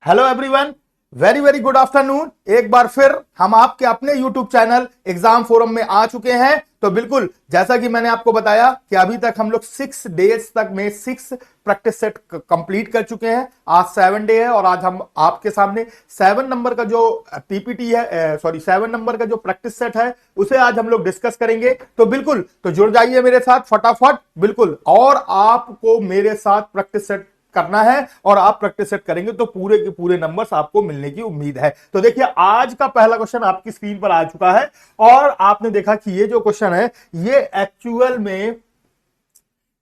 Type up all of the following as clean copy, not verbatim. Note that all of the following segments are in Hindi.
Hello everyone, very very good afternoon. एक बार फिर हम आपके अपने यूट्यूब चैनल एग्जाम फोरम में आ चुके हैं। तो बिल्कुल जैसा कि मैंने आपको बताया कि अभी तक हम लोग 6 डेज तक में 6 प्रैक्टिस सेट कंप्लीट कर चुके हैं। आज 7 डे है और आज हम आपके सामने 7 नंबर का जो पीपीटी है, 7 नंबर का जो प्रैक्टिस सेट है उसे आज हम लोग डिस्कस करेंगे। तो बिल्कुल तो जुड़ जाइए मेरे साथ फटाफट, बिल्कुल। और आपको मेरे साथ प्रैक्टिस सेट करना है और आप प्रैक्टिस सेट करेंगे तो पूरे के पूरे नंबर्स आपको मिलने की उम्मीद है। तो देखिए आज का पहला क्वेश्चन आपकी स्क्रीन पर आ चुका है और आपने देखा कि ये जो क्वेश्चन है ये एक्चुअल में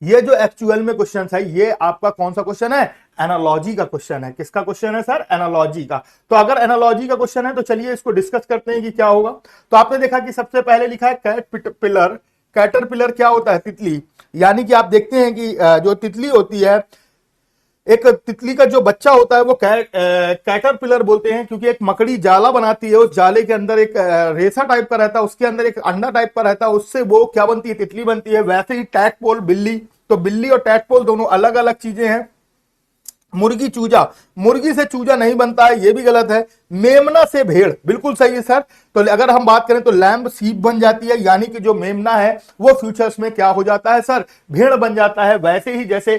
क्वेश्चन है, ये आपका कौन सा क्वेश्चन है? एनालॉजी का क्वेश्चन है। किसका क्वेश्चन है सर? एनालॉजी का। तो अगर एनालॉजी का क्वेश्चन है तो चलिए इसको डिस्कस करते हैं कि क्या होगा। तो आपने देखा कि सबसे पहले लिखा है कैटरपिलर। कैटरपिलर क्या होता है? तितली। यानी कि आप देखते हैं कि जो तितली होती है, एक तितली का जो बच्चा होता है वो कैटरपिलर बोलते हैं, क्योंकि एक मकड़ी जाला बनाती है, उस जाले के अंदर एक रेसा टाइप का रहता है, उसके अंदर एक अंडा टाइप का रहता है, उससे वो क्या बनती है? तितली बनती है। वैसे ही टैडपोल बिल्ली, तो बिल्ली और टैडपोल दोनों अलग अलग चीजें हैं। मुर्गी चूजा, मुर्गी से चूजा नहीं बनता है, ये भी गलत है। मेमना से भेड़, बिल्कुल सही है सर। तो अगर हम बात करें तो लैम्ब सीप बन जाती है, यानी कि जो मेमना है वो फ्यूचर्स में क्या हो जाता है सर? भेड़ बन जाता है। वैसे ही जैसे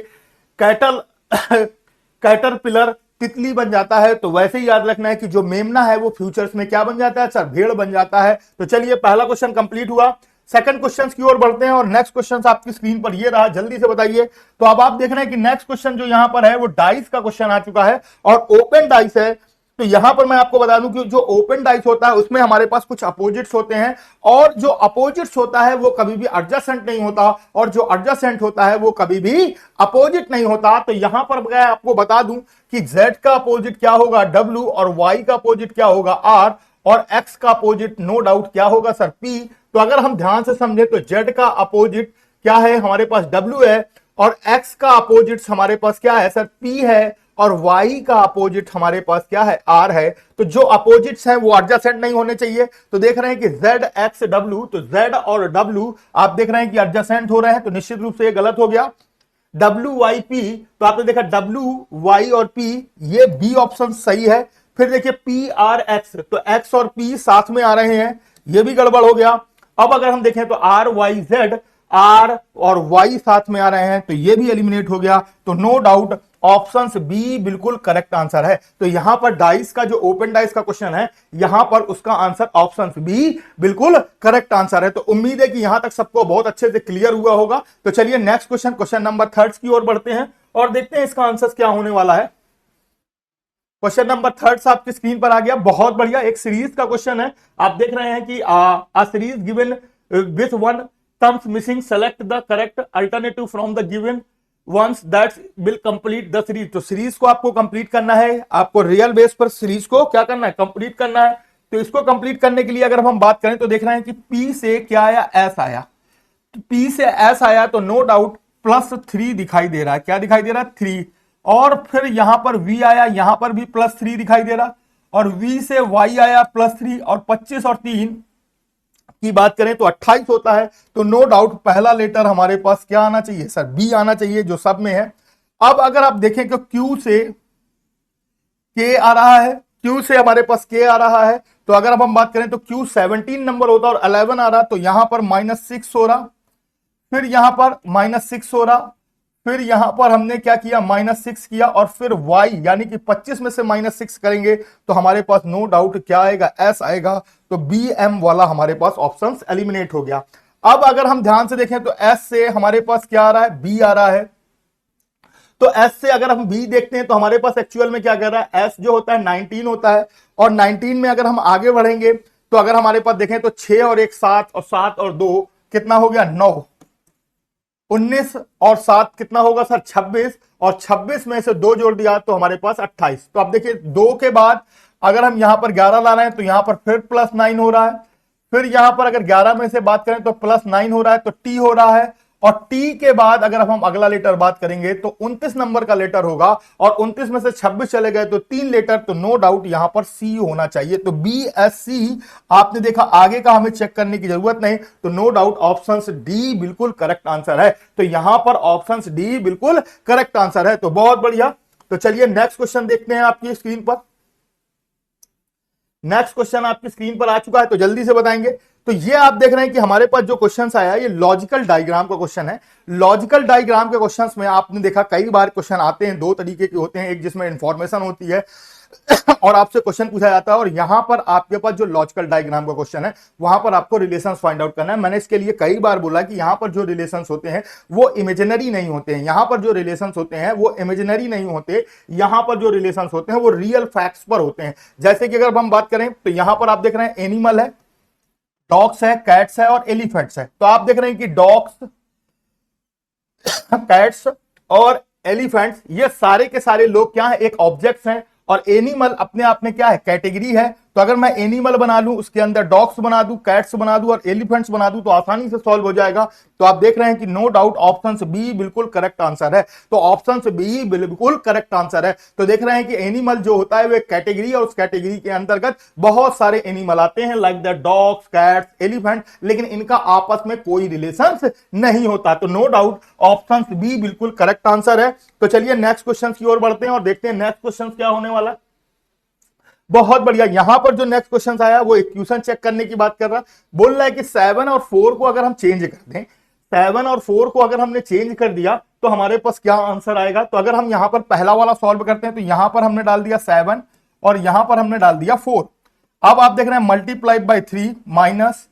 कैटरपिलर तितली बन जाता है, तो वैसे ही याद रखना है कि जो मेमना है वो फ्यूचर्स में क्या बन जाता है सर? भेड़ बन जाता है। तो चलिए पहला क्वेश्चन कंप्लीट हुआ। सेकंड क्वेश्चन की ओर बढ़ते हैं और नेक्स्ट क्वेश्चन आपकी स्क्रीन पर ये रहा, जल्दी से बताइए। तो अब आप देख रहे हैं कि नेक्स्ट क्वेश्चन जो यहां पर है वो डाइस का क्वेश्चन आ चुका है और ओपन डाइस है। तो यहां पर मैं आपको बता दूं कि जो ओपन डाइस होता है उसमें हमारे पास कुछ अपोजिट्स होते हैं और जो अपोजिट्स होता है वो कभी भी एडजेसेंट नहीं होता और जो एडजेसेंट होता है वो कभी भी अपोजिट नहीं होता। तो यहां पर मैं आपको बता दूं कि Z का अपोजिट क्या होगा? W, और Y का अपोजिट क्या होगा? R, और X का अपोजिट नो डाउट क्या होगा सर? P। तो अगर हम ध्यान से समझे तो Z का अपोजिट क्या है? हमारे पास W है, और X का अपोजिट हमारे पास क्या है सर? P है, और Y का अपोजिट हमारे पास क्या है? R है। तो जो अपोजिट्स हैं वो एडजेसेंट नहीं होने चाहिए। तो देख रहे हैं कि Z X W, तो Z और W आप देख रहे हैं कि एडजेसेंट हो रहे हैं, तो निश्चित रूप से ये गलत हो गया। WYP, तो आपने देखा WY और P, ये B ऑप्शन सही है। फिर देखिए PRX, तो X और P साथ में आ रहे हैं, ये भी गड़बड़ हो गया। अब अगर हम देखें तो RYZ, R और Y साथ में आ रहे हैं, तो ये भी एलिमिनेट हो गया। तो नो डाउट ऑप्शन बी बिल्कुल करेक्ट आंसर है। तो यहां पर डाइस का जो ओपन डाइस का क्वेश्चन है, यहां पर उसका आंसर ऑप्शन बी बिल्कुल करेक्ट आंसर है। तो उम्मीद है कि यहां तक सबको बहुत अच्छे से क्लियर हुआ होगा। तो चलिए नेक्स्ट क्वेश्चन नंबर 3 की ओर बढ़ते हैं और देखते हैं इसका आंसर क्या होने वाला है। क्वेश्चन नंबर 3 आपकी स्क्रीन पर आ गया, बहुत बढ़िया। एक सीरीज का क्वेश्चन है। आप देख रहे हैं कि a series given with one terms missing, select the correct alternative from the given ones that will complete the series. तो सीरीज को आपको कंप्लीट करना है, आपको रियल बेस पर सीरीज को क्या करना है? कंप्लीट करना है। तो इसको कंप्लीट करने के लिए अगर हम बात करें तो देख रहे हैं कि P से क्या आया? S आया। तो P से S आया तो नो डाउट +3 दिखाई दे रहा है। क्या दिखाई दे रहा है? 3। और फिर यहां पर V आया, यहां पर भी +3 दिखाई दे रहा, और V से Y आया +3, और 25 और 3 की बात करें तो 28 होता है। तो नो डाउट पहला लेटर हमारे पास क्या आना चाहिए सर? बी आना चाहिए, जो सब में है। अब अगर आप देखें तो Q से K आ रहा है, Q से हमारे पास K आ रहा है। तो अगर अब हम बात करें तो Q 17 नंबर होता और 11 आ रहा, तो यहां पर -6 हो रहा, फिर यहां पर -6 हो रहा, फिर यहां पर हमने क्या किया? -6 किया, और फिर Y यानी कि 25 में से -6 करेंगे तो हमारे पास नो डाउट क्या आएगा? S आएगा। तो BM वाला हमारे पास ऑप्शन एलिमिनेट हो गया। अब अगर हम ध्यान से देखें तो S से हमारे पास क्या आ रहा है? B आ रहा है। तो S से अगर हम B देखते हैं तो हमारे पास एक्चुअल में क्या कह रहा है? S जो होता है 19 होता है, और 19 में अगर हम आगे बढ़ेंगे तो अगर हमारे पास देखें तो 6 और 1 7, और 7 और 2 कितना हो गया? 9। 19 और 7 कितना होगा सर? 26, और 26 में से 2 जोड़ दिया तो हमारे पास 28। तो अब देखिए 2 के बाद अगर हम यहां पर 11 ला रहे हैं तो यहां पर फिर +9 हो रहा है, फिर यहां पर अगर 11 में से बात करें तो +9 हो रहा है, तो T हो रहा है, और T के बाद अगर हम अगला लेटर बात करेंगे तो 29 नंबर का लेटर होगा, और 29 में से 26 चले गए तो 3 लेटर, तो नो डाउट यहां पर C होना चाहिए। तो BSC आपने देखा, आगे का हमें चेक करने की जरूरत नहीं। तो नो डाउट ऑप्शन D बिल्कुल करेक्ट आंसर है। तो यहां पर ऑप्शन D बिल्कुल करेक्ट आंसर है। तो बहुत बढ़िया। तो चलिए नेक्स्ट क्वेश्चन देखते हैं आपकी स्क्रीन पर। नेक्स्ट क्वेश्चन आपकी स्क्रीन पर आ चुका है, तो जल्दी से बताएंगे। तो ये आप देख रहे हैं कि हमारे पास जो क्वेश्चन आया ये लॉजिकल डायग्राम का क्वेश्चन है। लॉजिकल डायग्राम के क्वेश्चंस में आपने देखा कई बार क्वेश्चन आते हैं, दो तरीके के होते हैं, एक जिसमें इंफॉर्मेशन होती है और आपसे क्वेश्चन पूछा जाता है, और यहां पर आपके पास जो लॉजिकल डायग्राम का क्वेश्चन है वहां पर आपको रिलेशंस फाइंड आउट करना है। मैंने इसके लिए कई बार बोला कि यहां पर जो रिलेशंस होते हैं वो इमेजिनरी नहीं होते हैं, यहां पर जो रिलेशंस होते हैं वो इमेजिनरी नहीं होते, यहां पर जो रिलेशंस होते हैं वो रियल फैक्ट्स पर होते हैं। जैसे कि अगर हम बात करें तो यहां पर आप देख रहे हैं एनिमल है, डॉग्स है, कैट्स है और एलिफेंट्स है। तो आप देख रहे हैं कि डॉग्स, कैट्स और एलिफेंट्स ये सारे के सारे लोग क्या है, एक ऑब्जेक्ट्स हैं, और एनिमल अपने आप में क्या है, कैटेगरी है। तो अगर मैं एनिमल बना लूं, उसके अंदर डॉग्स बना दूं, कैट्स बना दूं और एलिफेंट्स बना दूं तो आसानी से सॉल्व हो जाएगा। तो आप देख रहे हैं कि नो डाउट ऑप्शन बी बिल्कुल करेक्ट आंसर है। तो ऑप्शन बी बिल्कुल करेक्ट आंसर है। तो देख रहे हैं कि एनिमल जो होता है वो एक कैटेगरी, और उस कैटेगरी के अंतर्गत बहुत सारे एनिमल आते हैं like the dogs, cats, elephant, लेकिन इनका आपस में कोई रिलेशन नहीं होता। तो नो डाउट ऑप्शन बी बिल्कुल करेक्ट आंसर है। तो चलिए नेक्स्ट क्वेश्चन की ओर बढ़ते हैं और देखते हैं नेक्स्ट क्वेश्चन क्या होने वाला है। बहुत बढ़िया, यहां पर जो नेक्स्ट क्वेश्चन आया वो इक्वेशन चेक करने की बात कर रहा, बोल रहा है कि 7 और 4 को अगर हम चेंज कर दें, 7 और 4 को अगर हमने चेंज कर दिया तो हमारे पास क्या आंसर आएगा। तो अगर हम यहां पर पहला वाला सॉल्व करते हैं तो यहां पर हमने डाल दिया 7 और यहां पर हमने डाल दिया 4। अब आप देख रहे हैं multiply by 3 minus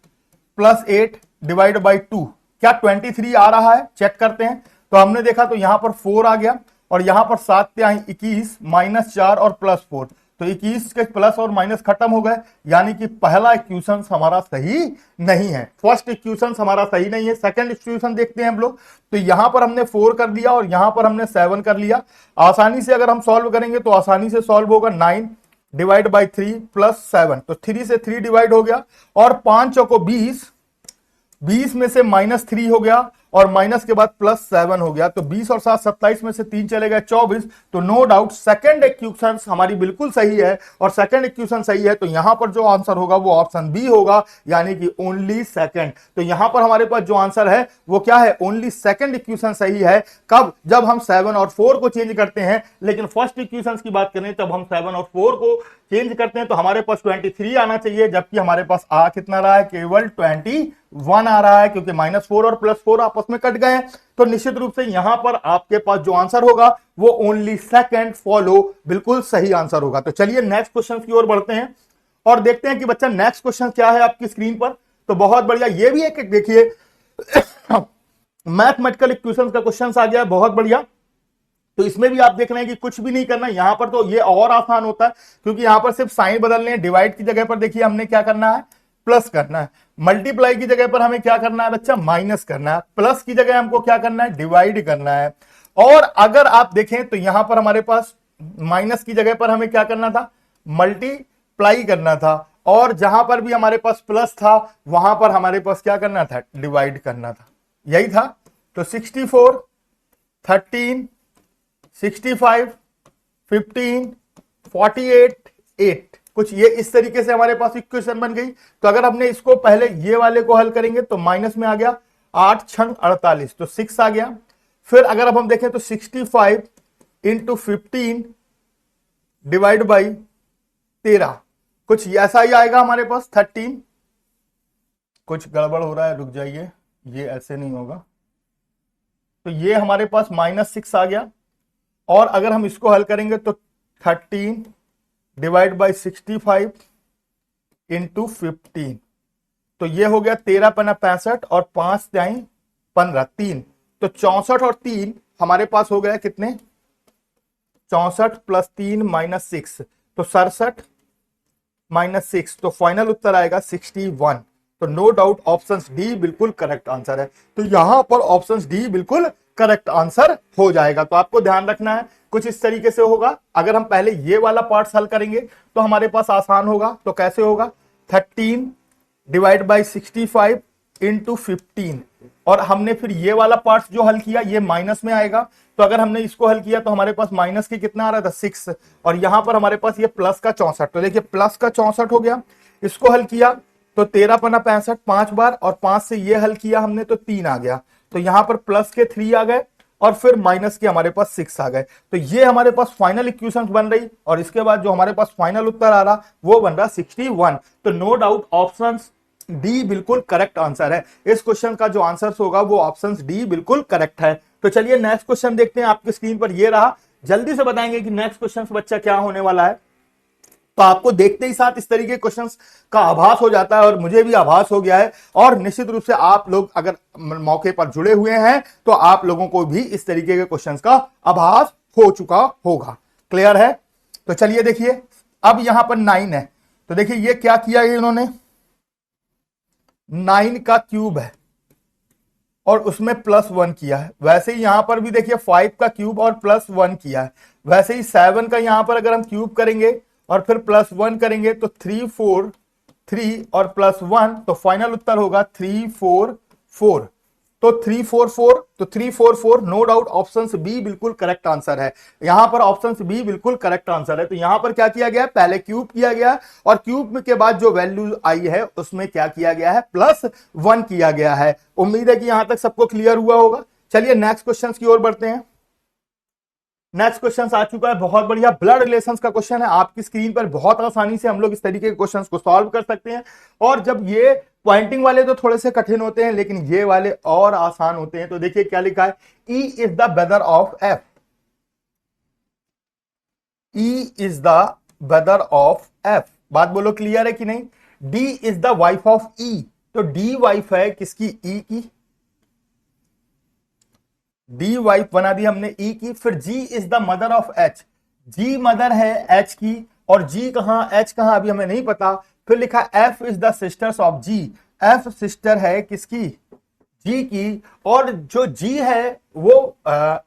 plus 8 divide by 2, क्या 23 आ रहा है, चेक करते हैं। तो हमने देखा तो यहां पर 4 आ गया और यहां पर 7 पे आई 21 माइनस 4 और प्लस 4, तो 21 के प्लस और माइनस खत्म हो गए, यानी कि पहला इक्वेशन हमारा सही नहीं है, फर्स्ट इक्वेशन हमारा सही नहीं है। सेकंड इक्वेशन देखते हैं हम लोग। तो यहां पर हमने 4 कर दिया और यहां पर हमने 7 कर लिया। आसानी से अगर हम सॉल्व करेंगे तो आसानी से सॉल्व होगा, 9 डिवाइड बाई 3 प्लस 7, तो 3 से 3 डिवाइड हो गया और 5 चौको 20, 20 में से माइनस 3 हो गया और माइनस के बाद प्लस 7 हो गया, तो 20 और 7 27 में से 3 चले गए 24। तो नो डाउट सेकंड इक्वेशन हमारी बिल्कुल सही है, और सेकंड इक्वेशन सही है तो यहां पर जो आंसर होगा वो ऑप्शन बी होगा, यानी कि ओनली सेकंड। तो यहां पर हमारे पास जो आंसर है वो क्या है, ओनली सेकंड इक्वेशन सही है। कब, जब हम 7 और 4 को चेंज करते हैं। लेकिन फर्स्ट इक्वेशन की बात करें तब हम 7 और 4 को चेंज करते हैं तो हमारे पास 23 आना चाहिए, जबकि हमारे पास आ कितना रहा है, केवल 21 आ रहा है, क्योंकि -4 और +4 आपस में कट गए। तो निश्चित रूप से यहां पर आपके पास जो आंसर होगा वो ओनली सेकंड फॉलो बिल्कुल सही आंसर होगा। तो चलिए नेक्स्ट क्वेश्चन की ओर बढ़ते हैं और देखते हैं कि बच्चा नेक्स्ट क्वेश्चन क्या है आपकी स्क्रीन पर। तो बहुत बढ़िया, ये भी एक देखिए मैथमेटिकल इक्वेशन का क्वेश्चन आ गया, बहुत बढ़िया। तो इसमें भी आप देख रहे हैं कि कुछ भी नहीं करना, यहां पर तो ये और आसान होता है क्योंकि यहां पर सिर्फ साइन बदलने हैं। डिवाइड की जगह पर देखिए हमने क्या करना है, प्लस करना है। मल्टीप्लाई की जगह पर हमें क्या करना है बच्चा, माइनस करना है। प्लस की जगह हमको क्या करना है, डिवाइड करना है। और अगर आप देखें तो यहां पर हमारे पास माइनस की जगह पर हमें क्या करना था, मल्टीप्लाई करना था। और जहां पर भी हमारे पास प्लस था वहां पर हमारे पास क्या करना था, डिवाइड करना था, यही था। तो 64, 13, 65, 15, 48, 8, कुछ ये इस तरीके से हमारे पास इक्वेशन बन गई। तो अगर हमने इसको पहले ये वाले को हल करेंगे तो माइनस में आ गया 8 छंग 48, तो 6 आ गया। फिर अगर अब हम देखें तो 65 इंटू 15 डिवाइड बाई 13, कुछ ऐसा ही आएगा हमारे पास 13। कुछ गड़बड़ हो रहा है, रुक जाइए, ये ऐसे नहीं होगा। तो ये हमारे पास -6 आ गया। और अगर हम इसको हल करेंगे तो 13 डिवाइड बाई 65 इंटू 15, तो ये हो गया 13 पन्ना 65 और 5 जाए 15, 3, तो 64 और 3 हमारे पास हो गया कितने, 64 प्लस 3 -6, तो 67 -6, तो फाइनल उत्तर आएगा 61। तो नो डाउट ऑप्शन डी बिल्कुल करेक्ट आंसर है। तो यहां पर ऑप्शन डी बिल्कुल करेक्ट आंसर हो जाएगा। तो आपको ध्यान रखना है, कुछ इस तरीके से होगा। अगर हम पहले ये वाला पार्ट हल करेंगे तो हमारे पास आसान होगा। तो कैसे होगा, 13 डिवाइड बाई 65 इंटू 15, और हमने फिर ये वाला पार्ट जो हल किया ये माइनस में आएगा। तो अगर हमने इसको हल किया तो हमारे पास माइनस के कितना आ रहा था, 6, और यहां पर हमारे पास ये प्लस का 64, तो देखिए प्लस का 64 हो गया। इसको हल किया तो 13 पन्ना 65 5 बार, और 5 से ये हल किया हमने तो 3 आ गया। तो यहां पर प्लस के 3 आ गए और फिर माइनस के हमारे पास 6 आ गए। तो ये हमारे पास फाइनल इक्वेशन बन रही और इसके बाद जो हमारे पास फाइनल उत्तर आ रहा वो बन रहा 61। तो नो डाउट ऑप्शन डी बिल्कुल करेक्ट आंसर है। इस क्वेश्चन का जो आंसर होगा वो ऑप्शन डी बिल्कुल करेक्ट है। तो चलिए नेक्स्ट क्वेश्चन देखते हैं। आपकी स्क्रीन पर ये रहा, जल्दी से बताएंगे कि नेक्स्ट क्वेश्चन बच्चा क्या होने वाला है। तो आपको देखते ही साथ इस तरीके के क्वेश्चंस का आभास हो जाता है और मुझे भी आभास हो गया है, और निश्चित रूप से आप लोग अगर मौके पर जुड़े हुए हैं तो आप लोगों को भी इस तरीके के क्वेश्चंस का आभास हो चुका होगा। क्लियर है? तो चलिए देखिए, अब यहां पर 9 है, तो देखिए ये क्या किया है इन्होंने, 9 का क्यूब है और उसमें +1 किया है। वैसे ही यहां पर भी देखिए 5 का क्यूब और +1 किया है। वैसे ही 7 का यहां पर अगर हम क्यूब करेंगे और फिर +1 करेंगे तो 3 4 3 और +1, तो फाइनल उत्तर होगा 3 4 4। तो 3 4 4, तो 3 4 4, नो डाउट ऑप्शन बी बिल्कुल करेक्ट आंसर है। यहां पर ऑप्शन बी बिल्कुल करेक्ट आंसर है। तो यहां पर क्या किया गया है, पहले क्यूब किया गया और क्यूब के बाद जो वैल्यू आई है उसमें क्या किया गया है, +1 किया गया है। उम्मीद है कि यहां तक सबको क्लियर हुआ होगा। चलिए नेक्स्ट क्वेश्चन की ओर बढ़ते हैं। नेक्स्ट क्वेश्चन आ चुका है, बहुत बढ़िया, ब्लड रिलेशंस का क्वेश्चन है। आपकी स्क्रीन पर बहुत आसानी से हम लोग इस तरीके के क्वेश्चंस को सॉल्व कर सकते हैं। और जब ये पॉइंटिंग वाले तो थोड़े से कठिन होते हैं, लेकिन ये वाले और आसान होते हैं। तो देखिए क्या लिखा है, E is the brother of F। E is the brother of F। बात बोलो क्लियर है कि नहीं? D is the wife of E। तो D वाइफ है किसकी, E की। D वाइफ बना दी हमने E की। फिर G is the mother of H। G mother है H की, और G कहां, H कहां अभी हमें नहीं पता। फिर लिखा F is the sisters of G। F sister है किसकी, G की। और जो G है वो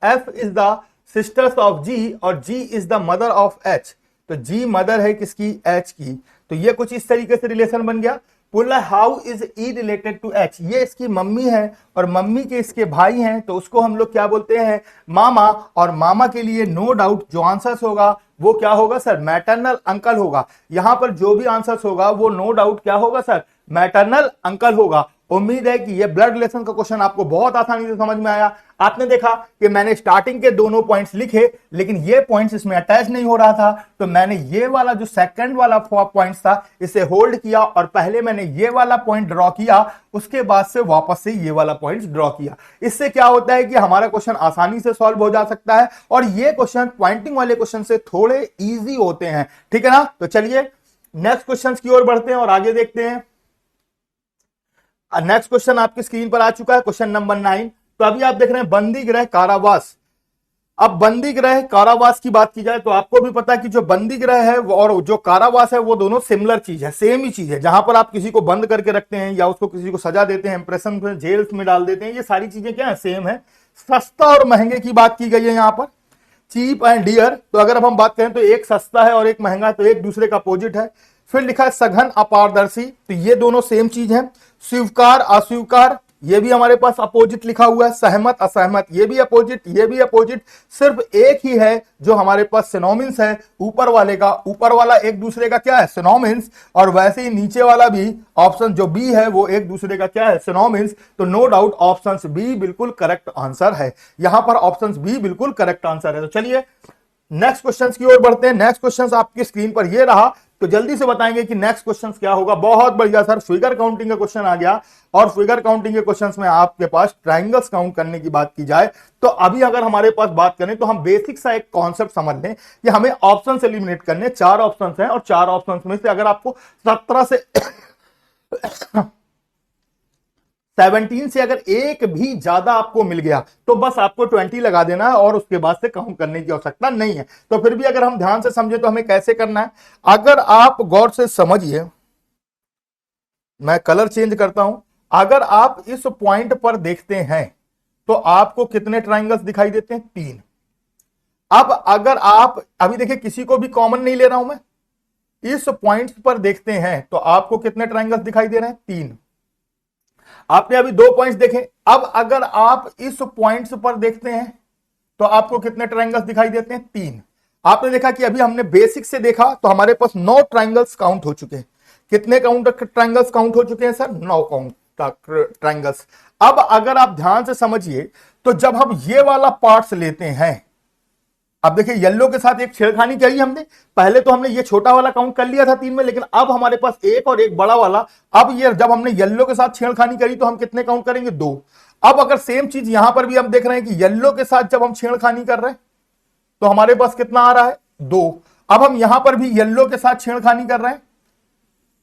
F is the sisters of G और G is the mother of H। तो G मदर है किसकी, H की। तो ये कुछ इस तरीके से रिलेशन बन गया। बोला how is E related to H, ये इसकी मम्मी है और मम्मी के इसके भाई हैं, तो उसको हम लोग क्या बोलते हैं, मामा। और मामा के लिए नो डाउट जो आंसर होगा वो क्या होगा सर, मैटरनल अंकल होगा। यहां पर जो भी आंसर होगा वो नो डाउट क्या होगा सर, मैटरनल अंकल होगा। उम्मीद है कि ये ब्लड रिलेशन का क्वेश्चन आपको बहुत आसानी से समझ में आया। आपने देखा कि मैंने स्टार्टिंग के दोनों पॉइंट्स लिखे, लेकिन ये पॉइंट्स इसमें अटैच नहीं हो रहा था, तो मैंने ये वाला जो सेकंड वाला पॉइंट्स था इसे होल्ड किया और पहले मैंने ये वाला पॉइंट ड्रॉ किया, उसके बाद से वापस से ये वाला पॉइंट ड्रॉ किया। इससे क्या होता है कि हमारा क्वेश्चन आसानी से सॉल्व हो जा सकता है, और ये क्वेश्चन पॉइंटिंग वाले क्वेश्चन से थोड़े ईजी होते हैं। ठीक है ना? तो चलिए नेक्स्ट क्वेश्चन की ओर बढ़ते हैं और आगे देखते हैं। नेक्स्ट क्वेश्चन आपकी स्क्रीन पर आ चुका है, क्वेश्चन नंबर 9। तो अभी आप देख रहे हैं बंदी गृह कारावास। अब बंदी गृह कारावास की बात की जाए तो आपको भी पता है कि जो बंदी गृह है और जो कारावास है वो दोनों सिमिलर चीज है, सेम ही चीज है। जहां पर आप किसी को बंद करके रखते हैं या उसको किसी को सजा देते हैं, इंप्रेशन में, जेल्स में डाल देते हैं, ये सारी चीजें क्या है, सेम है। सस्ता और महंगे की बात की गई है यहाँ पर, चीप एंड डियर। तो अगर अब हम बात करें तो एक सस्ता है और एक महंगा है, तो एक दूसरे का अपोजिट है। फिर लिखा है सघन अपारदर्शी, तो ये दोनों सेम चीज है। स्वीकार अस्वीकार, ये भी हमारे पास अपोजिट लिखा हुआ है। सहमत असहमत, ये भी अपोजिट, ये भी अपोजिट। सिर्फ एक ही है जो हमारे पास सिनोनिम्स है ऊपर वाले का, ऊपर वाला एक दूसरे का क्या है, सिनोनिम्स, और वैसे ही नीचे वाला भी ऑप्शन जो बी है वो एक दूसरे का क्या है, सिनोनिम्स। तो नो डाउट ऑप्शन बी बिल्कुल करेक्ट आंसर है। यहां पर ऑप्शन बी बिल्कुल करेक्ट आंसर है। तो चलिए नेक्स्ट क्वेश्चन की ओर बढ़ते हैं। नेक्स्ट क्वेश्चन आपकी स्क्रीन पर ये रहा, तो जल्दी से बताएंगे कि नेक्स्ट क्वेश्चन क्या होगा। बहुत बढ़िया सर, फिगर काउंटिंग का क्वेश्चन आ गया, और फिगर काउंटिंग के क्वेश्चंस में आपके पास ट्रायंगल्स काउंट करने की बात की जाए तो अभी अगर हमारे पास बात करें तो हम बेसिक सा एक कॉन्सेप्ट समझ लें कि हमें ऑप्शन एलिमिनेट करने, 4 ऑप्शन हैं और 4 ऑप्शन में से अगर आपको 17 से 17 से अगर एक भी ज्यादा आपको मिल गया तो बस आपको 20 लगा देना है और उसके बाद से काउंट करने की आवश्यकता नहीं है। तो फिर भी अगर हम ध्यान से समझे तो हमें कैसे करना है, अगर आप गौर से समझिए, मैं कलर चेंज करता हूं। अगर आप इस पॉइंट पर देखते हैं तो आपको कितने ट्रायंगल्स दिखाई देते हैं, 3। अब अगर आप अभी देखिए, किसी को भी कॉमन नहीं ले रहा हूं मैं, इस पॉइंट पर देखते हैं तो आपको कितने ट्रायंगल्स दिखाई दे रहे हैं, 3। आपने अभी 2 पॉइंट्स देखे, अब अगर आप इस पॉइंट्स पर देखते हैं तो आपको कितने ट्रायंगल्स दिखाई देते हैं, 3। आपने देखा कि अभी हमने बेसिक से देखा तो हमारे पास 9 ट्रायंगल्स काउंट हो चुके हैं। कितने ट्रायंगल्स काउंट हो चुके हैं सर, 9 काउंट। ट्रायंगल्स। अब अगर आप ध्यान से समझिए तो जब हम ये वाला पार्ट्स लेते हैं, अब देखिए येलो के साथ एक छेड़खानी करी हमने, पहले तो हमने ये छोटा वाला काउंट कर लिया था 3 में, लेकिन अब हमारे पास एक और एक बड़ा वाला। अब ये जब हमने येलो के साथ छेड़खानी करी तो हम कितने काउंट करेंगे? 2। अब अगर सेम चीज यहां पर भी हम देख रहे हैं कि येलो के साथ जब हम छेड़खानी कर रहे हैं तो हमारे पास कितना आ रहा है? 2। अब हम यहां पर भी येलो के साथ छेड़खानी कर रहे हैं,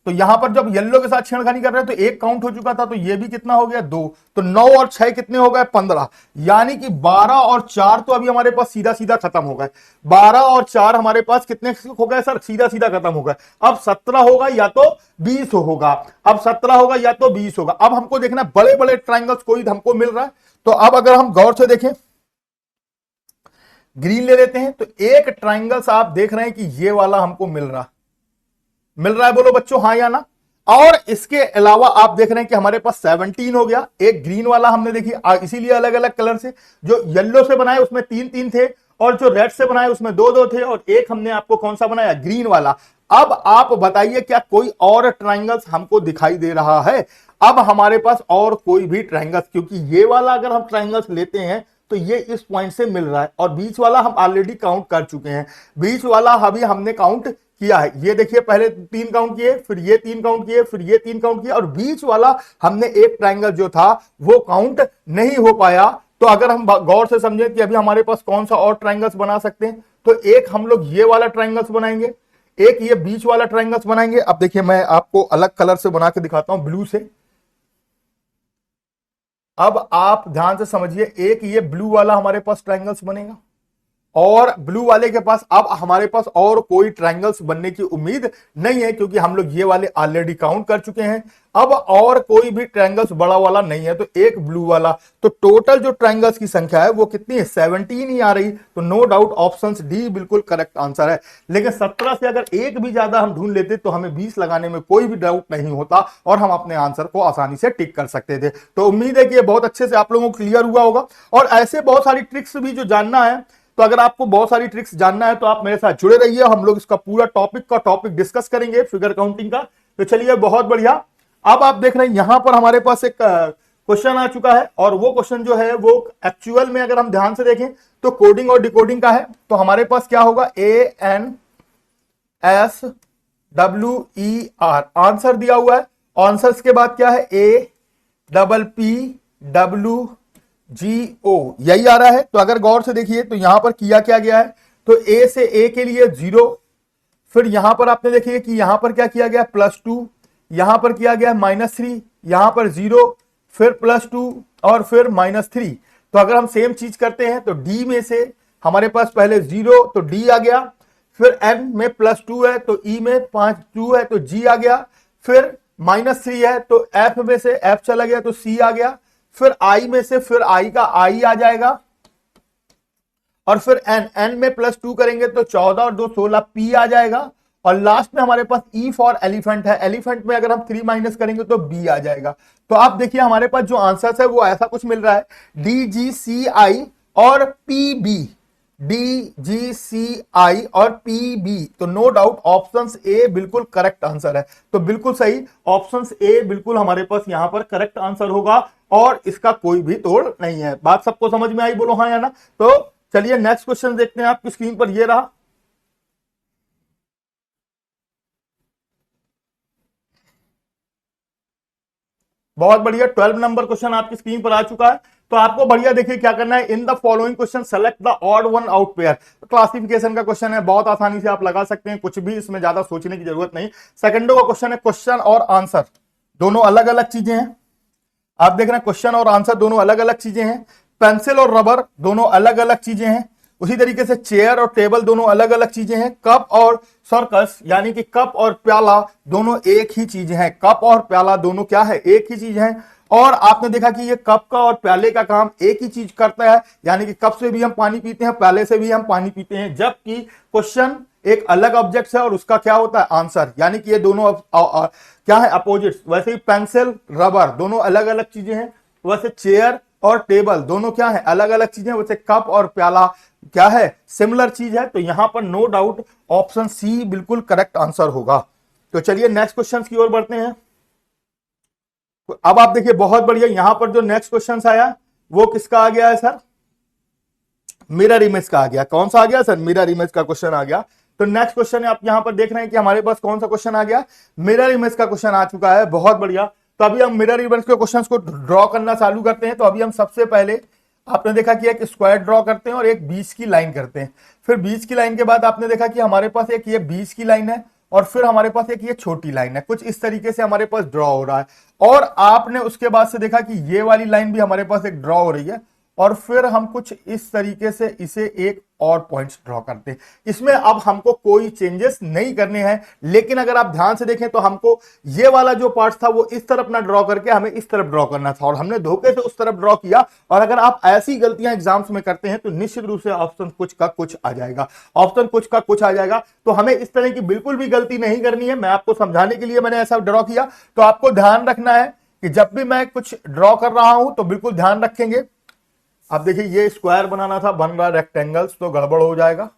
तो यहां पर जब येलो के साथ छेड़खानी कर रहे हैं तो एक काउंट हो चुका था, तो ये भी कितना हो गया? 2। तो 9 और 6 कितने हो गए? 15। यानी कि 12 और 4 तो अभी हमारे पास सीधा सीधा खत्म हो गए। 12 और 4 हमारे पास कितने हो गए सर? सीधा सीधा खत्म हो गए। अब 17 होगा या तो 20 होगा, अब 17 होगा या तो 20 होगा। अब हमको देखना बड़े बड़े ट्राइंगल्स कोई हमको मिल रहा है, तो अब अगर हम गौर से देखें, ग्रीन ले लेते हैं, तो एक ट्राइंगल्स आप देख रहे हैं कि ये वाला हमको मिल रहा है, बोलो बच्चों हाँ या ना। और इसके अलावा आप देख रहे हैं कि हमारे पास 17 हो गया। एक ग्रीन वाला हमने देखी, इसीलिए अलग अलग कलर से, जो येलो से बनाए उसमें 3-3 थे, और जो रेड से बनाए उसमें 2-2 थे, और एक हमने आपको कौन सा बनाया? ग्रीन वाला। अब आप बताइए क्या कोई और ट्राइंगल्स हमको दिखाई दे रहा है? अब हमारे पास और कोई भी ट्राइंगल्स, क्योंकि ये वाला अगर हम ट्राइंगल्स लेते हैं तो ये इस पॉइंट से मिल रहा है, और बीच वाला हम ऑलरेडी काउंट कर चुके हैं। बीच वाला अभी हमने काउंट किया है, ये देखिए पहले 3 काउंट किए, फिर ये 3 काउंट किए, फिर ये 3 काउंट किया, और बीच वाला हमने एक ट्रायंगल जो था वो काउंट नहीं हो पाया। तो अगर हम गौर से समझें कि अभी हमारे पास कौन सा और ट्रायंगल्स बना सकते हैं, तो एक हम लोग ये वाला ट्रायंगल्स बनाएंगे, एक ये बीच वाला ट्रायंगल्स बनाएंगे। अब देखिए मैं आपको अलग कलर से बना के दिखाता हूं, ब्लू से। अब आप ध्यान से समझिए, एक ये ब्लू वाला हमारे पास ट्रायंगल्स बनेगा, और ब्लू वाले के पास अब हमारे पास और कोई ट्रायंगल्स बनने की उम्मीद नहीं है, क्योंकि हम लोग ये वाले ऑलरेडी काउंट कर चुके हैं। अब और कोई भी ट्रायंगल्स बड़ा वाला नहीं है, तो एक ब्लू वाला। तो टोटल जो ट्रायंगल्स की संख्या है वो कितनी है? 17 ही आ रही। तो नो डाउट ऑप्शन डी बिल्कुल करेक्ट आंसर है। लेकिन 17 से अगर एक भी ज्यादा हम ढूंढ लेते तो हमें 20 लगाने में कोई भी डाउट नहीं होता, और हम अपने आंसर को आसानी से टिक कर सकते थे। तो उम्मीद है कि ये बहुत अच्छे से आप लोगों को क्लियर हुआ होगा। और ऐसे बहुत सारी ट्रिक्स भी जो जानना है, तो अगर आपको बहुत सारी ट्रिक्स जानना है तो आप मेरे साथ जुड़े रहिए, हम लोग इसका पूरा टॉपिक डिस्कस करेंगे फिगर काउंटिंग का। तो चलिए बहुत बढ़िया। अब आप देख रहे हैं यहां पर हमारे पास एक क्वेश्चन आ चुका है, और वो क्वेश्चन जो है वो एक्चुअल में अगर हम ध्यान से देखें तो कोडिंग और डिकोडिंग का है। तो हमारे पास क्या होगा? ANSWER आंसर दिया हुआ है। आंसर्स के बाद क्या है? APPWGO यही आ रहा है। तो अगर गौर से देखिए तो यहां पर किया क्या गया है, तो ए से ए के लिए 0, फिर यहां पर आपने देखिए कि यहां पर क्या किया गया? +2, यहां पर किया गया -3, यहां पर 0, फिर +2 और फिर -3। तो अगर हम सेम चीज करते हैं तो डी में से हमारे पास पहले 0 तो डी आ गया, फिर एन में +2 है तो ई में 2 है तो जी आ गया, फिर -3 है तो एफ में से एफ चला गया तो सी आ गया, फिर आई में से फिर आई का आई आ जाएगा, और फिर एन में +2 करेंगे तो 14 और 2 16 पी आ जाएगा, और लास्ट में हमारे पास ई फॉर एलिफेंट है। एलिफेंट में अगर हम 3 माइनस करेंगे तो बी आ जाएगा। तो आप देखिए हमारे पास जो आंसर है वो ऐसा कुछ मिल रहा है, DGCI और PB, DGCI और PB। तो नो डाउट ऑप्शन ए बिल्कुल करेक्ट आंसर है। तो बिल्कुल सही, ऑप्शन ए बिल्कुल हमारे पास यहां पर करेक्ट आंसर होगा, और इसका कोई भी तोड़ नहीं है। बात सबको समझ में आई? बोलो हाँ या ना। तो चलिए नेक्स्ट क्वेश्चन देखते हैं। आपकी स्क्रीन पर ये रहा, बहुत बढ़िया। 12 नंबर क्वेश्चन आपकी स्क्रीन पर आ चुका है। तो आपको बढ़िया देखिए क्या करना है, in the following question select the odd one out pair. Classification का क्वेश्चन है, बहुत आसानी से आप लगा सकते हैं, कुछ भी इसमें ज्यादा सोचने की जरूरत नहीं। सेकंडो का क्वेश्चन है, क्वेश्चन और आंसर दोनों अलग अलग चीजें हैं। आप देख रहे हैं क्वेश्चन और आंसर दोनों अलग अलग चीजें हैं। पेंसिल और रबर दोनों अलग अलग चीजें हैं। उसी तरीके से चेयर और टेबल दोनों अलग अलग चीजें हैं। कप और सर्कस यानी कि कप और प्याला दोनों एक ही चीज है। कप और प्याला दोनों क्या है? एक ही चीज है। और आपने देखा कि ये कप का और प्याले का काम एक ही चीज करता है, यानी कि कप से भी हम पानी पीते हैं, प्याले से भी हम पानी पीते हैं, जबकि क्वेश्चन एक अलग ऑब्जेक्ट है और उसका क्या होता है? आंसर। यानी कि ये दोनों क्या है? अपोजिट्स। वैसे ही पेंसिल रबर दोनों अलग अलग चीजें हैं, वैसे चेयर और टेबल दोनों क्या है? अलग अलग चीजें। वैसे कप और प्याला क्या है? सिमिलर चीज है। तो यहां पर नो डाउट ऑप्शन सी बिल्कुल करेक्ट आंसर होगा। तो चलिए नेक्स्ट क्वेश्चन की ओर बढ़ते हैं। अब आप देखिए बहुत बढ़िया, यहां पर जो नेक्स्ट क्वेश्चन आया वो किसका आ गया है सर, मिरर इमेज का आ गया। कौन सा आ गया सर, मिरर इमेज का क्वेश्चन आ गया। तो नेक्स्ट क्वेश्चन आप यहां पर देख रहे हैं कि हमारे पास कौन सा क्वेश्चन आ गया, मिरर इमेज का क्वेश्चन आ चुका है। बहुत बढ़िया, तो अभी हम मिरर इमेज के क्वेश्चंस को ड्रॉ करना चालू करते हैं। तो अभी हम सबसे पहले आपने देखा कि एक स्क्वायर ड्रॉ करते हैं और एक बीच की लाइन करते हैं। फिर बीच की लाइन के बाद आपने देखा कि हमारे पास एक ये बीच की लाइन है और फिर हमारे पास एक ये छोटी लाइन है। कुछ इस तरीके से हमारे पास ड्रॉ हो रहा है और आपने उसके बाद से देखा कि ये वाली लाइन भी हमारे पास एक ड्रॉ हो रही है और फिर हम कुछ इस तरीके से इसे एक और पॉइंट्स ड्रॉ करते हैं। इसमें अब हमको कोई चेंजेस नहीं करने हैं, लेकिन अगर आप ध्यान से देखें तो हमको ये वाला जो पार्ट था वो इस तरफ ना ड्रॉ करके हमें इस तरफ ड्रॉ करना था और हमने धोखे से उस तरफ ड्रॉ किया। और अगर आप ऐसी गलतियां एग्जाम्स में करते हैं तो निश्चित रूप से ऑप्शन कुछ का कुछ आ जाएगा, ऑप्शन कुछ का कुछ आ जाएगा। तो हमें इस तरह की बिल्कुल भी गलती नहीं करनी है। मैं आपको समझाने के लिए मैंने ऐसा ड्रॉ किया। तो आपको ध्यान रखना है कि जब भी मैं कुछ ड्रॉ कर रहा हूं तो बिल्कुल ध्यान रखेंगे। अब देखिए ये स्क्वायर बनाना था, बन रहा रेक्टेंगल्स, तो गड़बड़ हो जाएगा।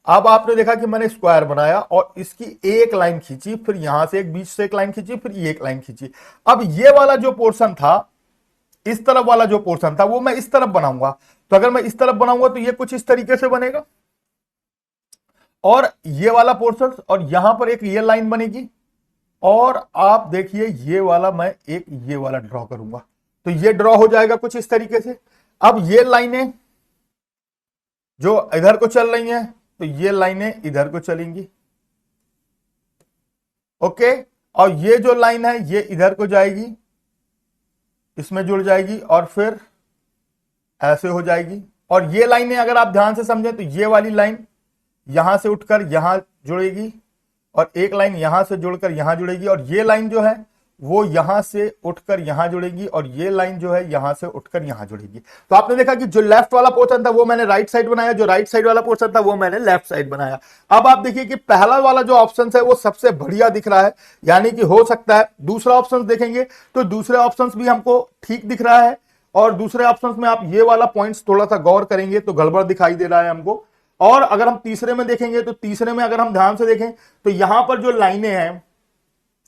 अब आपने देखा कि मैंने स्क्वायर बनाया और इसकी एक लाइन खींची, फिर यहां से एक बीच से एक लाइन खींची, फिर ये एक लाइन खींची। अब ये वाला जो पोर्शन था, इस तरफ वाला जो पोर्शन था वो मैं इस तरफ बनाऊंगा। तो अगर मैं इस तरफ बनाऊंगा तो ये कुछ इस तरीके से बनेगा और ये वाला पोर्शन और यहां पर एक ये लाइन बनेगी और आप देखिए ये वाला मैं एक ये वाला ड्रॉ करूंगा तो ये ड्रॉ हो जाएगा कुछ इस तरीके से। अब ये लाइनें जो इधर को चल रही हैं तो ये लाइनें इधर को चलेंगी, ओके। और ये जो लाइन है ये इधर को जाएगी, इसमें जुड़ जाएगी और फिर ऐसे हो जाएगी। और ये लाइनें अगर आप ध्यान से समझें तो ये वाली लाइन यहां से उठकर यहां जुड़ेगी और एक लाइन यहां से जुड़कर यहां जुड़ेगी और ये लाइन जो है वो यहां से उठकर यहां जुड़ेगी और ये लाइन जो है यहां से उठकर यहां जुड़ेगी। तो आपने देखा कि जो लेफ्ट वाला पोर्शन था वो मैंने राइट साइड बनाया, जो राइट साइड वाला पोर्शन था वो मैंने लेफ्ट साइड बनाया। अब आप देखिए कि पहला वाला जो ऑप्शन है वो सबसे बढ़िया दिख रहा है, यानी कि हो सकता है। दूसरा ऑप्शन देखेंगे तो दूसरे ऑप्शन भी हमको ठीक दिख रहा है और दूसरे ऑप्शन में आप ये वाला पॉइंट्स थोड़ा सा गौर करेंगे तो गड़बड़ दिखाई दे रहा है हमको। और अगर हम तीसरे में देखेंगे तो तीसरे में अगर हम ध्यान से देखें तो यहां पर जो लाइनें हैं,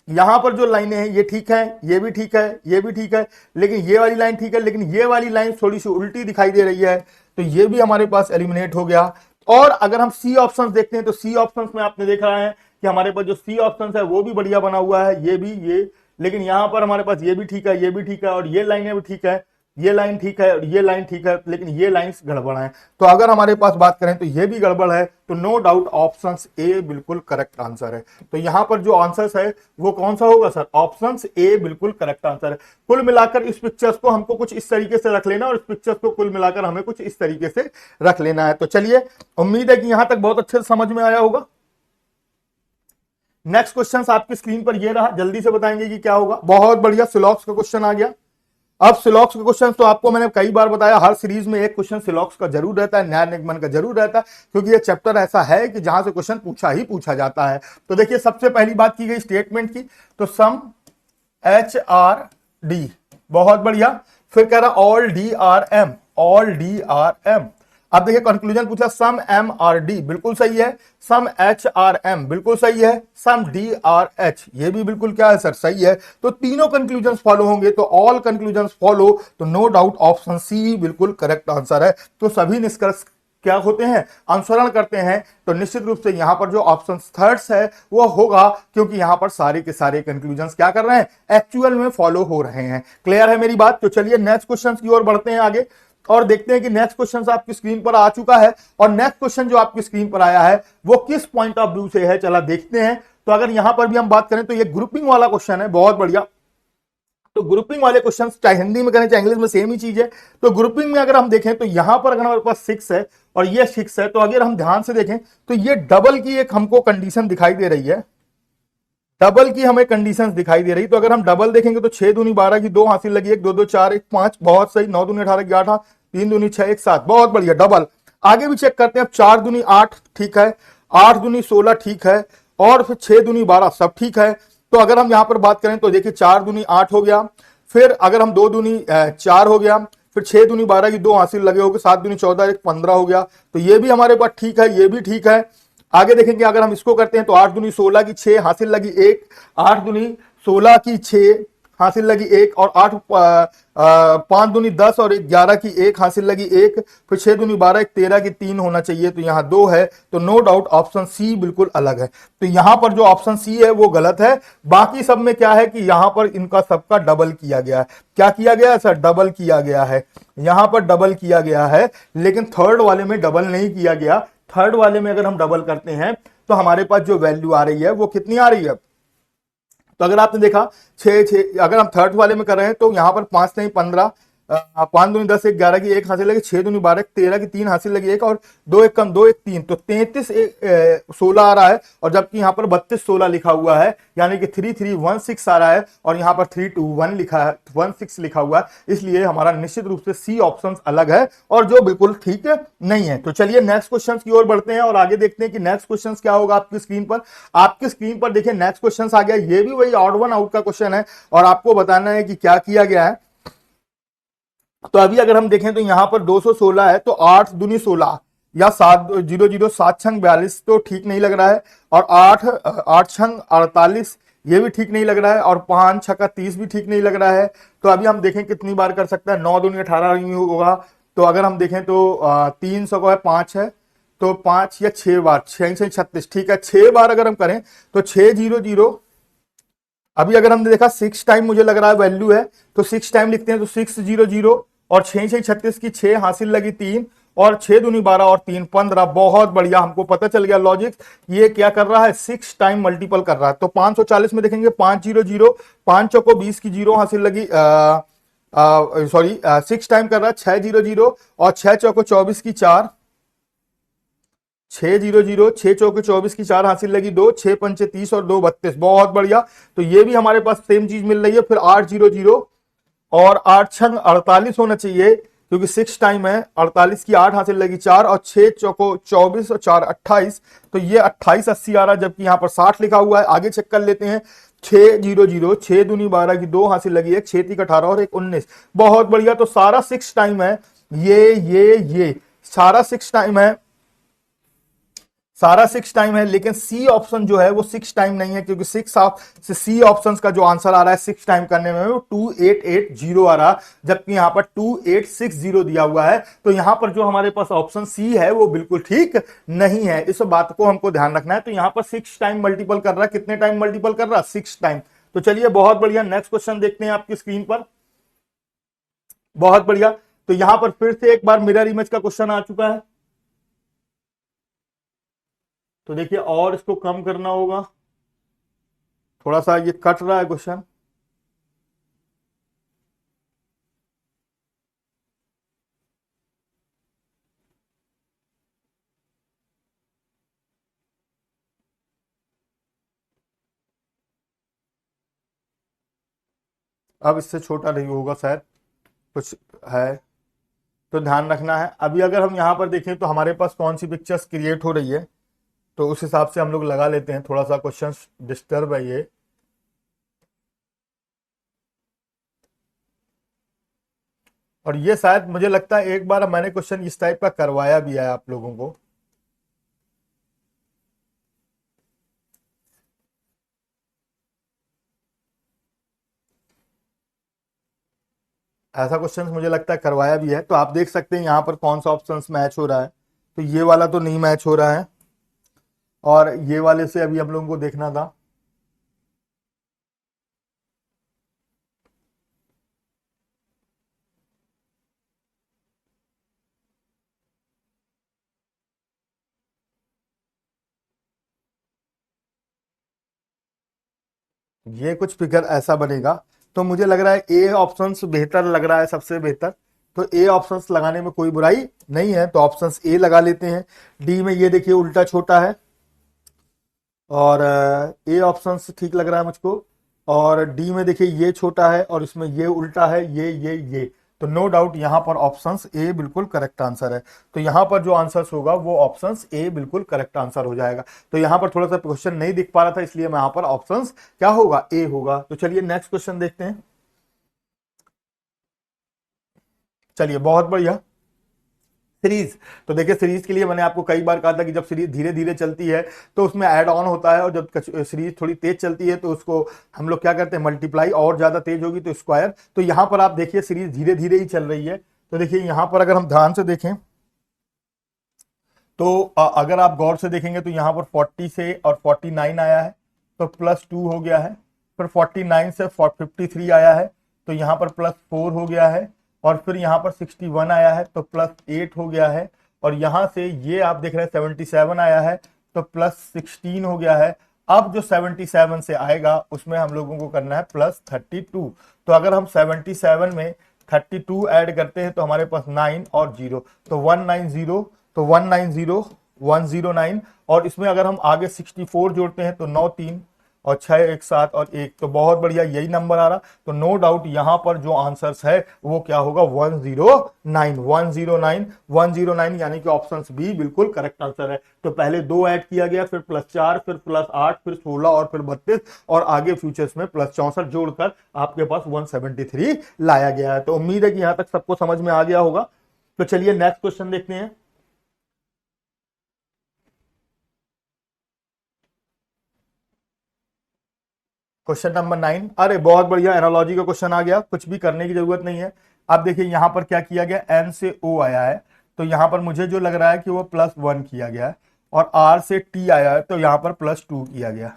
यहां पर जो लाइनें हैं ये ठीक है, ये भी ठीक है, ये भी ठीक है, लेकिन ये वाली लाइन ठीक है, लेकिन ये वाली लाइन थोड़ी सी उल्टी दिखाई दे रही है तो ये भी हमारे पास एलिमिनेट हो गया। और अगर हम सी ऑप्शंस देखते हैं तो सी ऑप्शंस में आपने देखा है कि हमारे पास जो सी ऑप्शंस है वो भी बढ़िया बना हुआ है, ये भी, ये, लेकिन यहां पर हमारे पास ये भी ठीक है, ये भी ठीक है और ये लाइनें भी ठीक है, ये लाइन ठीक है और ये लाइन ठीक है, लेकिन ये लाइंस गड़बड़ है। तो अगर हमारे पास बात करें तो ये भी गड़बड़ है, तो नो डाउट ऑप्शन ए बिल्कुल करेक्ट आंसर है। तो यहां पर जो आंसर है वो कौन सा होगा सर, ऑप्शन ए बिल्कुल करेक्ट आंसर है। कुल मिलाकर इस पिक्चर्स को हमको कुछ इस तरीके से रख लेना और इस पिक्चर्स को कुल मिलाकर हमें कुछ इस तरीके से रख लेना है। तो चलिए, उम्मीद है कि यहां तक बहुत अच्छे से समझ में आया होगा। नेक्स्ट क्वेश्चन आपकी स्क्रीन पर ये रहा, जल्दी से बताएंगे कि क्या होगा। बहुत बढ़िया, सिलॉक्स का क्वेश्चन आ गया। अब सिलॉक्स के क्वेश्चन तो आपको मैंने कई बार बताया, हर सीरीज में एक क्वेश्चन सिलॉक्स का जरूर रहता है, न्याय निगमन का जरूर रहता है, क्योंकि ये चैप्टर ऐसा है कि जहां से क्वेश्चन पूछा ही पूछा जाता है। तो देखिए, सबसे पहली बात की गई स्टेटमेंट की, तो सम HRD, बहुत बढ़िया। फिर कह रहा ऑल DRM, ऑल DRM। अब देखिए कंक्लूजन पूछा, सम MRD बिल्कुल सही है, सम HRM बिल्कुल सही है, सम DRH ये भी बिल्कुल क्या है सर, सही है। तो तीनों कंक्लूजन्स फॉलो होंगे, तो ऑल कंक्लूजन्स फॉलो, तो नो डाउट ऑप्शन सी बिल्कुल करेक्ट आंसर है। तो सभी निष्कर्ष क्या होते हैं, अनुसरण करते हैं। तो निश्चित रूप से यहां पर जो ऑप्शन थर्ड है वो होगा, क्योंकि यहां पर सारे के सारे कंक्लूजन्स क्या कर रहे हैं, एक्चुअल में फॉलो हो रहे हैं। क्लियर है मेरी बात। तो चलिए नेक्स्ट क्वेश्चन की ओर बढ़ते हैं आगे और देखते हैं कि नेक्स्ट क्वेश्चन आपकी स्क्रीन पर आ चुका है और नेक्स्ट क्वेश्चन जो आपकी स्क्रीन पर आया है वो किस पॉइंट ऑफ व्यू से है, चला देखते हैं। तो अगर यहां पर भी हम बात करें तो ये ग्रुपिंग वाला क्वेश्चन है, बहुत बढ़िया। तो ग्रुपिंग वाले क्वेश्चंस चाहे हिंदी में करें चाहे इंग्लिश में सेम ही चीज है। तो ग्रुपिंग में अगर हम देखें तो यहां पर अगर हमारे पास 6 है और ये 6 है, तो अगर हम ध्यान से देखें तो ये डबल की एक हमको कंडीशन दिखाई दे रही है, डबल की हमें कंडीशंस दिखाई दे रही। तो अगर हम डबल देखेंगे तो 6 दूनी 12 की 2 हासिल लगी, 1 2 2 4 1 5, बहुत सही। 9 दूनी 18 की 8, 3 दूनी 6 1 7, बहुत बढ़िया, डबल। आगे भी चेक करते हैं। अब 4 दूनी 8 ठीक है, 8 दूनी 16 ठीक है, और फिर 6 दूनी 12 सब ठीक है। तो अगर हम यहां पर बात करें तो देखिए 4 दूनी 8 हो गया, फिर अगर हम 2 दूनी 4 हो गया, फिर 6 दूनी 12 की 2 हासिल लगे हो गए, 7 दूनी 14 1 15 हो गया। तो ये भी हमारे पास ठीक है, ये भी ठीक है। आगे देखेंगे अगर हम इसको करते हैं तो 8 दूनी 16 की 6 हासिल लगी 1, 8 दूनी 16 की 6 हासिल लगी 1, और 8 5 दूनी 10 और 11 की 1 हासिल लगी 1, फिर 6 दूनी 12, 13 की 3 होना चाहिए, तो यहाँ 2 है। तो नो डाउट ऑप्शन सी बिल्कुल अलग है। तो यहां पर जो ऑप्शन सी है वो गलत है। बाकी सब में क्या है कि यहां पर इनका सबका डबल किया गया है। क्या किया गया है सर? डबल किया गया है। यहां पर डबल किया गया है, लेकिन थर्ड वाले में डबल नहीं किया गया। थर्ड वाले में अगर हम डबल करते हैं तो हमारे पास जो वैल्यू आ रही है वो कितनी आ रही है? तो अगर आपने देखा 6, अगर हम थर्ड वाले में कर रहे हैं तो यहां पर 5 नहीं 15, 5 दूनी 10, 11 की 1 हासिल लगी, 6 दूनी 12, 13 की 3 हासिल लगी 1, और 2 1 कम 2 1 3, तो 33 16 आ रहा है। और जबकि यहां पर 32 16 लिखा हुआ है, यानी कि 3316 आ रहा है, और यहां पर 321 लिखा है, 16 लिखा हुआ है। इसलिए हमारा निश्चित रूप से सी ऑप्शन अलग है, और जो बिल्कुल ठीक नहीं है। तो चलिए नेक्स्ट क्वेश्चन की ओर बढ़ते हैं और आगे देखते हैं कि नेक्स्ट क्वेश्चन क्या होगा आपकी स्क्रीन पर। आपकी स्क्रीन पर देखिए नेक्स्ट क्वेश्चन आ गया। ये भी वही ऑड वन आउट का क्वेश्चन है, और आपको बताना है कि क्या किया गया है। तो अभी अगर हम देखें तो यहां पर 216 है, तो 8 दूनी 16 या 7 0 0 7 छंग 42 तो ठीक नहीं लग रहा है, और 8 8 छंग 48 ये भी ठीक नहीं लग रहा है, और 5 छक्का 30 भी ठीक नहीं लग रहा है। तो अभी हम देखें कितनी बार कर सकता है। 9 दूनी 18 ही होगा। तो अगर हम देखें तो 300 को है 5 है, तो 5 या 6 बार, 6 से 36, ठीक है 6 बार अगर हम करें तो 6 0 0। अभी अगर हमने देखा 6 टाइम मुझे लग रहा है वैल्यू है, तो 6 टाइम लिखते हैं, तो 6 0 0, और 6 से 36 की 6 हासिल लगी 3, और 6 दूनी 12 और 3 15। बहुत बढ़िया, हमको पता चल गया लॉजिक। ये क्या कर रहा है? 6 टाइम मल्टीपल कर रहा है। तो 540 में देखेंगे 5 0 0, 5 चौको 20 की 0 हासिल लगी, सॉरी 6 टाइम कर रहा है 6 0 0, और 6 चौको 24 की 4, 6 0 0, 6 चौके 24 की 4 हासिल लगी 2, 6 पंचे 30 और 2 32। बहुत बढ़िया। तो ये भी हमारे पास सेम चीज मिल रही है। फिर 8 0 0 और 8 छंग 48 होना चाहिए, क्योंकि 6 टाइम है। 48 की 8 हासिल लगी 4, और 6 चौको 24 और 4 28, तो ये 28 80 आ रहा है, जबकि यहां पर 60 लिखा हुआ है। आगे चेक कर लेते हैं। 6 0 0, 6 दूनी 12 की 2 हासिल लगी 1, 6 3 18 और 1 19। बहुत बढ़िया। तो सारा 6 टाइम है। ये सारा 6 टाइम है, सारा 6 टाइम है। लेकिन सी ऑप्शन जो है वो 6 टाइम नहीं है, क्योंकि सी ऑप्शन का जो आंसर आ रहा है 6 टाइम करने में वो 2880 आ रहा, जबकि यहां पर 2860 दिया हुआ है। तो यहां पर जो हमारे पास ऑप्शन सी है वो बिल्कुल ठीक नहीं है। इस बात को हमको ध्यान रखना है। तो यहां पर 6 टाइम मल्टीपल कर रहा है। कितने टाइम मल्टीपल कर रहा है? 6 टाइम। तो चलिए बहुत बढ़िया, नेक्स्ट क्वेश्चन देखते हैं आपकी स्क्रीन पर। बहुत बढ़िया। तो यहां पर फिर से एक बार मिरर इमेज का क्वेश्चन आ चुका है। तो देखिए, और इसको कम करना होगा, थोड़ा सा ये कट रहा है क्वेश्चन। अब इससे छोटा नहीं होगा शायद, कुछ है तो ध्यान रखना है। अभी अगर हम यहां पर देखें तो हमारे पास कौन सी पिक्चर्स क्रिएट हो रही है, तो उस हिसाब से हम लोग लगा लेते हैं। थोड़ा सा क्वेश्चन डिस्टर्ब है ये। और ये शायद मुझे लगता है एक बार मैंने क्वेश्चन इस टाइप का करवाया भी है आप लोगों को। ऐसा क्वेश्चन मुझे लगता है करवाया भी है। तो आप देख सकते हैं यहां पर कौन सा ऑप्शन मैच हो रहा है। तो ये वाला तो नहीं मैच हो रहा है, और ये वाले से अभी हम लोगों को देखना था। ये कुछ फिगर ऐसा बनेगा। तो मुझे लग रहा है ए ऑप्शन बेहतर लग रहा है, सबसे बेहतर। तो ए ऑप्शंस लगाने में कोई बुराई नहीं है, तो ऑप्शंस ए लगा लेते हैं। डी में ये देखिए उल्टा छोटा है, और ए ऑप्शंस ठीक लग रहा है मुझको। और डी में देखिए ये छोटा है, और इसमें ये उल्टा है, ये। तो नो डाउट यहां पर ऑप्शंस ए बिल्कुल करेक्ट आंसर है। तो यहां पर जो आंसर होगा वो ऑप्शंस ए बिल्कुल करेक्ट आंसर हो जाएगा। तो यहां पर थोड़ा सा क्वेश्चन नहीं दिख पा रहा था, इसलिए मैं यहां पर ऑप्शंस क्या होगा? ए होगा। तो चलिए नेक्स्ट क्वेश्चन देखते हैं। चलिए बहुत बढ़िया। सीरीज। तो देखिए सीरीज के लिए मैंने आपको कई बार कहा था कि जब सीरीज धीरे धीरे चलती है तो उसमें ऐड ऑन होता है, और जब सीरीज थोड़ी तेज चलती है तो उसको हम लोग क्या करते हैं, मल्टीप्लाई, और ज्यादा तेज होगी तो स्क्वायर। तो यहां पर आप देखिए सीरीज धीरे धीरे ही चल रही है। तो देखिए यहां पर अगर हम ध्यान से देखें तो अगर आप गौर से देखेंगे तो यहां पर 40 से और 49 आया है तो +2 हो गया है। फिर 49 से 53 आया है तो यहां पर +4 हो गया है। और फिर यहां पर 61 आया है तो +8 हो गया है। और यहां से ये आप देख रहे हैं 77 आया है तो +16 हो गया है। अब जो 77 से आएगा उसमें हम लोगों को करना है +32। तो अगर हम 77 में 32 ऐड करते हैं तो हमारे पास 9 और 0, तो 190, तो 190 109। और इसमें अगर हम आगे 64 जोड़ते हैं तो 9 3 और 6 1 7 और 1, तो बहुत बढ़िया यही नंबर आ रहा। तो नो डाउट यहां पर जो आंसर्स है वो क्या होगा, 109 109 109, यानी कि ऑप्शन बी बिल्कुल करेक्ट आंसर है। तो पहले 2 ऐड किया गया, फिर +4, फिर +8, फिर 16 और फिर 32, और आगे फ्यूचर्स में +64 जोड़कर आपके पास 173 लाया गया है। तो उम्मीद है कि यहां तक सबको समझ में आ गया होगा। तो चलिए नेक्स्ट क्वेश्चन देखते हैं। क्वेश्चन नंबर 9, अरे बहुत बढ़िया, एनालॉजी का क्वेश्चन आ गया, कुछ भी करने की जरूरत नहीं है। अब देखिए यहां पर क्या किया गया, एन से ओ आया है तो यहां पर मुझे जो लग रहा है कि वो +1 किया गया है, और आर से टी आया है तो यहां पर +2 किया गया।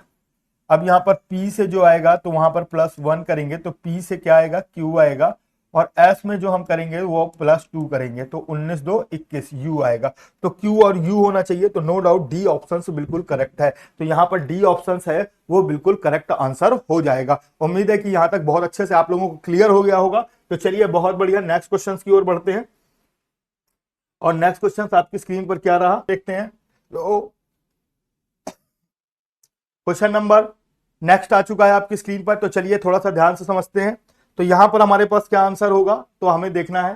अब यहां पर पी से जो आएगा तो वहां पर +1 करेंगे तो पी से क्या आएगा, क्यू आएगा। और एस में जो हम करेंगे वो +2 करेंगे तो 19 2 21 यू आएगा। तो क्यू और यू होना चाहिए, तो नो डाउट डी ऑप्शन बिल्कुल करेक्ट है। तो यहां पर डी ऑप्शन है वो बिल्कुल करेक्ट आंसर हो जाएगा। उम्मीद है कि यहां तक बहुत अच्छे से आप लोगों को क्लियर हो गया होगा। तो चलिए बहुत बढ़िया, नेक्स्ट क्वेश्चन की ओर बढ़ते हैं। और नेक्स्ट क्वेश्चन आपकी स्क्रीन पर क्या रहा देखते हैं। तो क्वेश्चन नंबर नेक्स्ट आ चुका है आपकी स्क्रीन पर, तो चलिए थोड़ा सा ध्यान से समझते हैं। तो यहां पर हमारे पास क्या आंसर होगा, तो हमें देखना है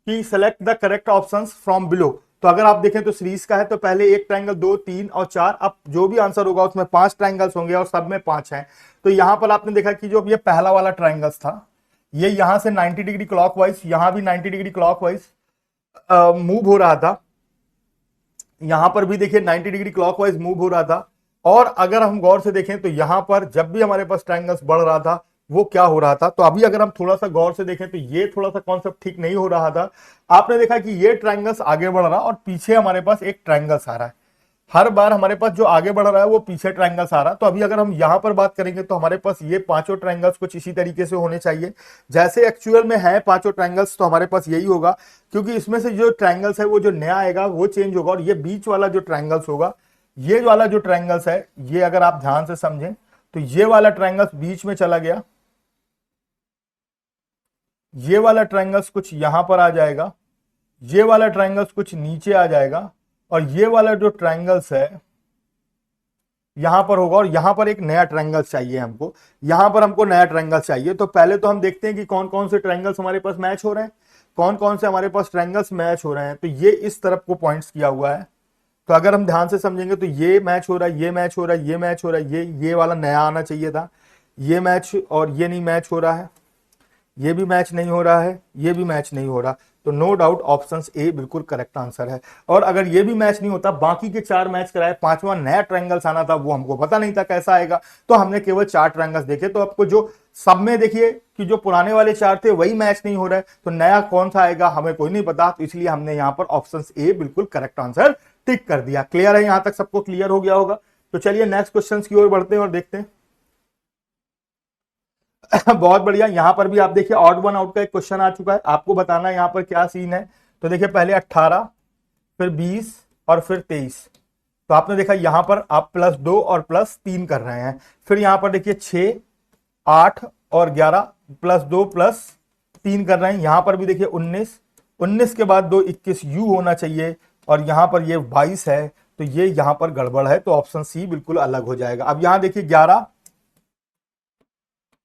कि select the correct options from below. तो अगर आप देखें तो सीरीज का है तो पहले एक ट्रायंगल, 2 3 और 4, अब जो भी आंसर होगा उसमें 5 ट्रायंगल्स होंगे और सब में 5 हैं। तो यहां पर आपने देखा कि जो ये पहला वाला ट्रायंगल्स था ये यहां से 90 डिग्री क्लॉकवाइज, यहां भी 90 डिग्री क्लॉकवाइज मूव हो रहा था, यहां पर भी देखिए 90 डिग्री क्लॉकवाइज मूव हो रहा था। और अगर हम गौर से देखें तो यहां पर जब भी हमारे पास ट्रायंगल्स बढ़ रहा था वो क्या हो रहा था, तो अभी अगर हम थोड़ा सा गौर से देखें तो ये थोड़ा सा कॉन्सेप्ट ठीक नहीं हो रहा था। आपने देखा कि ये ट्रायंगल्स आगे बढ़ रहा और पीछे हमारे पास एक ट्रायंगल्स आ रहा है। हर बार हमारे पास जो आगे बढ़ रहा है वो पीछे ट्रायंगल्स आ रहा है। तो अभी अगर हम यहां पर बात करेंगे तो हमारे पास ये पांचों ट्रायंगल्स कुछ इसी तरीके से होने चाहिए जैसे एक्चुअल में है पांचों ट्रायंगल्स। तो हमारे पास यही होगा, क्योंकि इसमें से जो ट्रायंगल्स है वो जो नया आएगा वो चेंज होगा, और ये बीच वाला जो ट्रायंगल्स होगा, ये वाला जो ट्रायंगल्स है, ये अगर आप ध्यान से समझें तो ये वाला ट्रायंगल्स बीच में चला गया, ये वाला ट्रायंगल्स कुछ यहां पर आ जाएगा, ये वाला ट्रायंगल्स कुछ नीचे आ जाएगा, और ये वाला जो ट्रायंगल्स है यहां पर होगा, और यहां पर एक नया ट्रायंगल चाहिए हमको, यहां पर हमको नया ट्रायंगल चाहिए। तो पहले तो हम देखते हैं कि कौन कौन से ट्रायंगल्स हमारे पास मैच हो रहे हैं, कौन कौन से हमारे पास ट्रायंगल्स मैच हो रहे हैं। तो ये इस तरफ को पॉइंट्स किया हुआ है, तो अगर हम ध्यान से समझेंगे तो ये मैच हो रहा है, ये मैच हो रहा है, ये मैच हो रहा है, ये वाला नया आना चाहिए था, ये मैच, और ये नहीं मैच हो रहा है, ये भी मैच नहीं हो रहा है, ये भी मैच नहीं हो रहा। तो नो डाउट ऑप्शन ए बिल्कुल करेक्ट आंसर है। और अगर ये भी मैच नहीं होता, बाकी के 4 मैच कराए, 5वां नया ट्रायंगल्स आना था, वो हमको पता नहीं था कैसा आएगा, तो हमने केवल 4 ट्रायंगल्स देखे। तो आपको जो सब में देखिए कि जो पुराने वाले 4 थे वही मैच नहीं हो रहा है, तो नया कौन सा आएगा हमें कोई नहीं पता, तो इसलिए हमने यहां पर ऑप्शन ए बिल्कुल करेक्ट आंसर टिक कर दिया। क्लियर है, यहां तक सबको क्लियर हो गया होगा। तो चलिए नेक्स्ट क्वेश्चन की ओर बढ़ते हैं और देखते हैं। बहुत बढ़िया, यहां पर भी आप देखिए ऑड वन आउट का एक क्वेश्चन आ चुका है, आपको बताना है यहां पर क्या सीन है। तो देखिए पहले 18, फिर 20 और फिर 23। तो आपने देखा यहां पर आप +2 और +3 कर रहे हैं। फिर यहां पर देखिए 6 8 और 11, +2 +3 कर रहे हैं। यहां पर भी देखिए 19 के बाद 2 21 यू होना चाहिए, और यहां पर ये 22 है, तो ये यहां पर गड़बड़ है, तो ऑप्शन सी बिल्कुल अलग हो जाएगा। अब यहां देखिए 11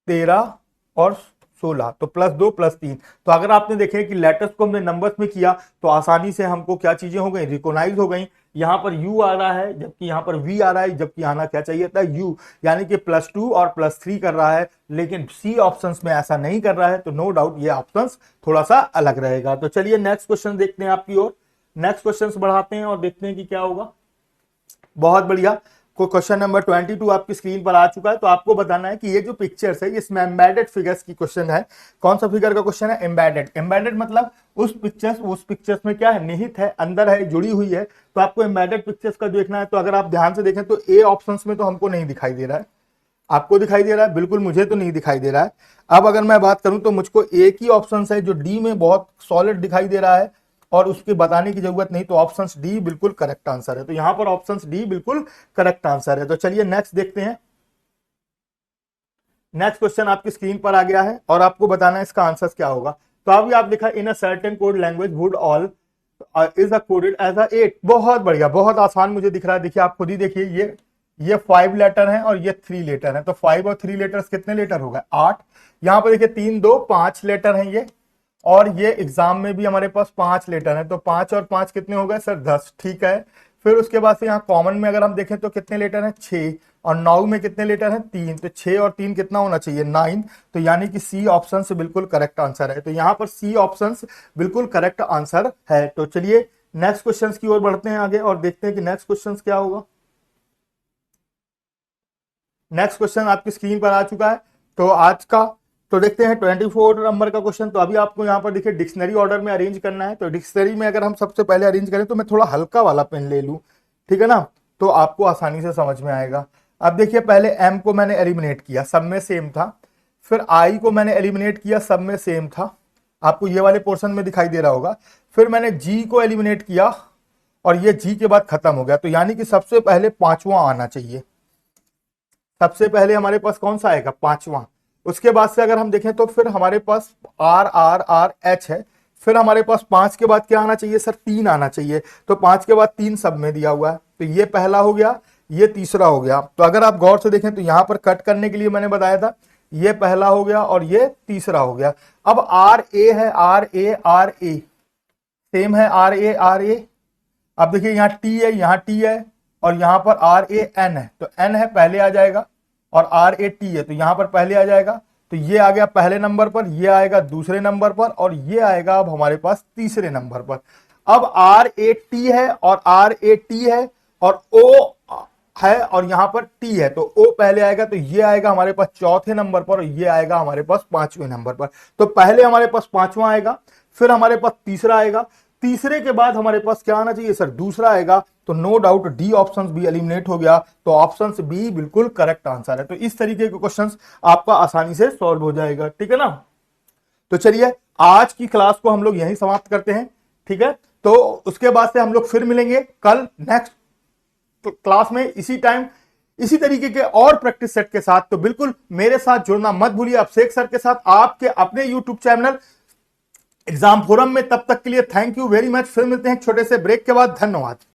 13 और 16, तो +2 +3। तो अगर आपने देखे कि लेटर्स को हमने नंबर्स में किया तो आसानी से हमको क्या चीजें हो गई, रिकॉग्नाइज हो गई। यहां पर u आ रहा है जबकि यहां पर v आ रहा है, जबकि आना क्या चाहिए था u, यानी कि +2 और +3 कर रहा है, लेकिन सी ऑप्शंस में ऐसा नहीं कर रहा है। तो नो डाउट ये ऑप्शंस थोड़ा सा अलग रहेगा। तो चलिए नेक्स्ट क्वेश्चन देखते हैं आपकी ओर। नेक्स्ट क्वेश्चन बढ़ाते हैं और देखते हैं कि क्या होगा। बहुत बढ़िया। कोई क्वेश्चन नंबर 22 आपकी स्क्रीन पर आ चुका है। तो आपको बताना है कि ये जो पिक्चर्स है इसमें एम्बेडेड फिगर्स की क्वेश्चन है। कौन सा फिगर का क्वेश्चन है? एम्बेडेड। एम्बेडेड मतलब उस पिक्चर्स में क्या है, निहित है, अंदर है, जुड़ी हुई है। तो आपको एम्बेडेड पिक्चर्स का देखना है। तो अगर आप ध्यान से देखें तो ए ऑप्शंस में तो हमको नहीं दिखाई दे रहा है। आपको दिखाई दे रहा है? बिल्कुल मुझे तो नहीं दिखाई दे रहा है। अब अगर मैं बात करूं तो मुझको एक ही ऑप्शन है जो डी में बहुत सॉलिड दिखाई दे रहा है और उसके बताने की जरूरत नहीं। तो ऑप्शन डी बिल्कुल करेक्ट आंसर है। तो यहां पर ऑप्शन डी बिल्कुल करेक्ट आंसर है। तो चलिए नेक्स्ट देखते हैं। नेक्स्ट क्वेश्चन आपकी स्क्रीन पर आ गया है और आपको बताना है इसका आंसर क्या होगा। तो अभी आप लिखा in a certain code language word all is a coded as a 8। बहुत बढ़िया, बहुत आसान मुझे दिख रहा है। देखिए आप खुद ही देखिए, ये 5 लेटर हैं और ये 3 लेटर हैं। तो 5 और 3 लेटर्स कितने लेटर हो गए? 8। यहां पर देखिए 3 2 5 लेटर हैं ये, और ये एग्जाम में भी हमारे पास 5 लेटर हैं। तो 5 और 5 कितने हो गए सर? 10। ठीक है। फिर उसके बाद से यहाँ कॉमन में अगर हम देखें तो कितने लेटर हैं? 6। और 9 में कितने लेटर हैं? 3। तो 6 और 3 कितना होना चाहिए? 9। तो यानी कि सी ऑप्शन से बिल्कुल करेक्ट आंसर है। तो यहाँ पर सी ऑप्शन बिल्कुल करेक्ट आंसर है। तो चलिए नेक्स्ट क्वेश्चन की ओर बढ़ते हैं आगे और देखते हैं कि नेक्स्ट क्वेश्चन क्या होगा। नेक्स्ट क्वेश्चन आपकी स्क्रीन पर आ चुका है। तो आज का तो देखते हैं 24 नंबर का क्वेश्चन। तो अभी आपको यहाँ पर देखिए डिक्शनरी ऑर्डर में अरेंज करना है। तो डिक्शनरी में अगर हम सबसे पहले अरेंज करें तो मैं थोड़ा हल्का वाला पेन ले लूं, ठीक है ना, तो आपको आसानी से समझ में आएगा। अब देखिए पहले एम को मैंने एलिमिनेट किया, सब में सेम था। फिर आई को मैंने एलिमिनेट किया, सब में सेम था। आपको ये वाले पोर्शन में दिखाई दे रहा होगा। फिर मैंने जी को एलिमिनेट किया और ये जी के बाद खत्म हो गया। तो यानी कि सबसे पहले पांचवा आना चाहिए। सबसे पहले हमारे पास कौन सा आएगा? पांचवा। उसके बाद से अगर हम देखें तो फिर हमारे पास आर आर आर एच है। फिर हमारे पास 5 के बाद क्या आना चाहिए सर? 3 आना चाहिए। तो 5 के बाद 3 सब में दिया हुआ है। तो ये पहला हो गया, ये तीसरा हो गया। तो अगर आप गौर से देखें तो यहां पर कट करने के लिए मैंने बताया था, ये पहला हो गया और ये तीसरा हो गया। अब आर ए है, आर ए सेम है, आर ए। अब देखिए यहाँ टी है, यहाँ टी है और यहां पर आर ए एन है। तो एन है पहले आ जाएगा और आर ए टी है तो यहां पर पहले आ जाएगा। तो ये आ गया पहले नंबर पर, ये आएगा दूसरे नंबर पर और ये आएगा अब हमारे पास तीसरे नंबर पर। अब आर ए टी है और आर ए टी है और ओ है और यहां पर टी है। तो ओ पहले आएगा तो ये आएगा हमारे पास चौथे नंबर पर और ये आएगा हमारे पास 5वें नंबर पर। तो पहले हमारे पास 5वां आएगा, फिर हमारे पास तीसरा आएगा, तीसरे के बाद हमारे पास क्या आना चाहिए सर? दूसरा आएगा। तो नो डाउट डी ऑप्शन भी एलिमिनेट हो गया। तो ऑप्शन बी बिल्कुल करेक्ट आंसर है। तो इस तरीके के क्वेश्चंस आपका आसानी से सॉल्व हो जाएगा, ठीक है ना। तो चलिए आज की क्लास को हम लोग यहीं समाप्त करते हैं, ठीक है। तो उसके बाद से हम लोग फिर मिलेंगे कल नेक्स्ट क्लास में इसी टाइम इसी तरीके के और प्रैक्टिस सेट के साथ। तो बिल्कुल मेरे साथ जुड़ना मत भूलिए अभिषेक सर के साथ आपके अपने यूट्यूब चैनल एग्जाम फोरम में। तब तक के लिए थैंक यू वेरी मच। फिर मिलते हैं छोटे से ब्रेक के बाद। धन्यवाद।